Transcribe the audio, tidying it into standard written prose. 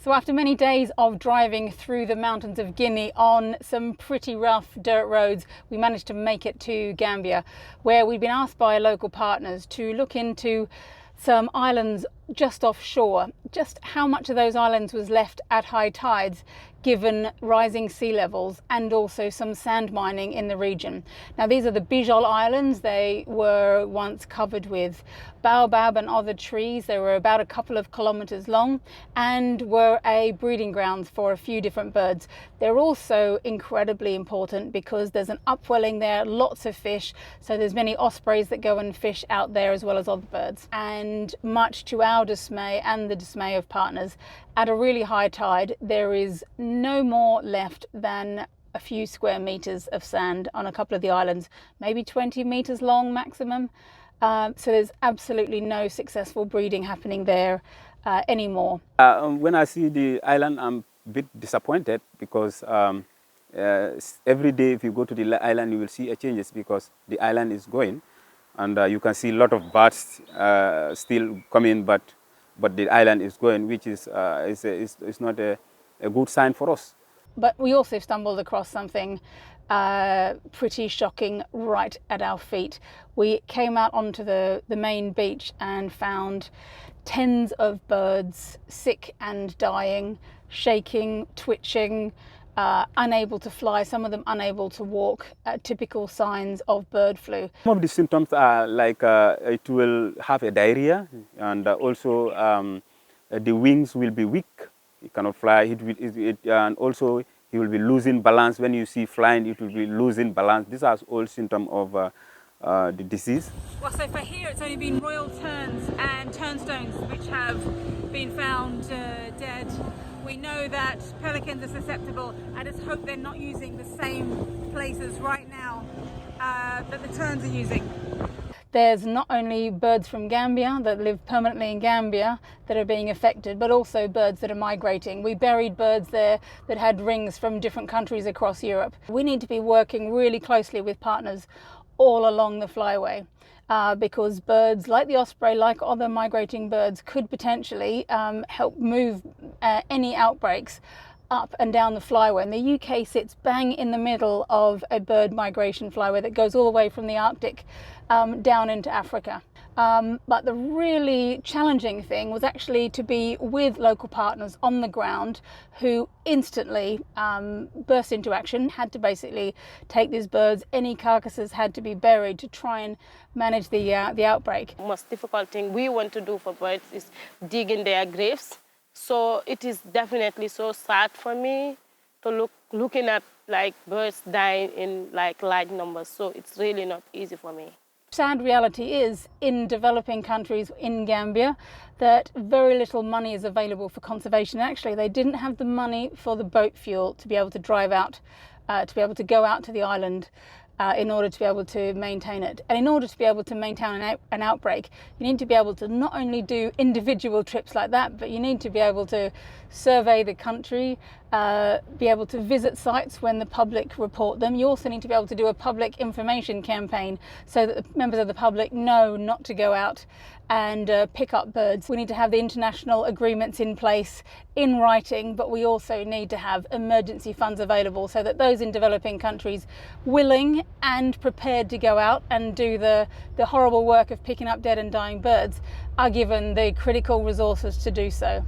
So after many days of driving through the mountains of Guinea on some pretty rough dirt roads, we managed to make it to Gambia, where we'd been asked by local partners to look into some islands just offshore, just how much of those islands was left at high tides given rising sea levels, and also some sand mining in the region. Now these are the Bijol Islands. They were once covered with baobab and other trees. They were about a couple of kilometers long and were a breeding grounds for a few different birds. They're also incredibly important because there's an upwelling there, lots of fish, so there's many ospreys that go and fish out there as well as other birds. And much to our dismay and the dismay of partners, at a really high tide there is no more left than a few square meters of sand on a couple of the islands, maybe 20 meters long maximum. So there's absolutely no successful breeding happening there anymore. When I see the island, I'm a bit disappointed because every day if you go to the island you will see a changes because the island is going, and you can see a lot of birds still coming, but the island is going, which is not a good sign for us. But we also stumbled across something pretty shocking right at our feet. We came out onto the main beach and found tens of birds, sick and dying, shaking, twitching, unable to fly, some of them unable to walk, typical signs of bird flu. Some of the symptoms are like it will have a diarrhea, and also the wings will be weak. It cannot fly. And also he will be losing balance. When you see flying, it will be losing balance. These are all symptoms of the disease. Well, so for here it's only been royal terns and turnstones which have been found dead. We know that pelicans are susceptible. I just hope they're not using the same places right now that the terns are using. There's not only birds from Gambia that live permanently in Gambia that are being affected, but also birds that are migrating. We buried birds there that had rings from different countries across Europe. We need to be working really closely with partners all along the flyway. Because birds like the osprey, like other migrating birds, could potentially help move any outbreaks up and down the flyway. And the UK sits bang in the middle of a bird migration flyway that goes all the way from the Arctic down into Africa. But the really challenging thing was actually to be with local partners on the ground who instantly burst into action, had to basically take these birds, any carcasses had to be buried to try and manage the outbreak. The most difficult thing we want to do for birds is dig in their graves. So it is definitely so sad for me to looking at like birds dying in like large numbers. So it's really not easy for me. Sad reality is, in developing countries in Gambia, that very little money is available for conservation. Actually, they didn't have the money for the boat fuel to be able to drive out, to be able to go out to the island in order to be able to maintain it. And in order to be able to maintain an outbreak, you need to be able to not only do individual trips like that, but you need to be able to survey the country, be able to visit sites when the public report them. You also need to be able to do a public information campaign so that the members of the public know not to go out and pick up birds. We need to have the international agreements in place in writing, but we also need to have emergency funds available so that those in developing countries willing and prepared to go out and do the horrible work of picking up dead and dying birds are given the critical resources to do so.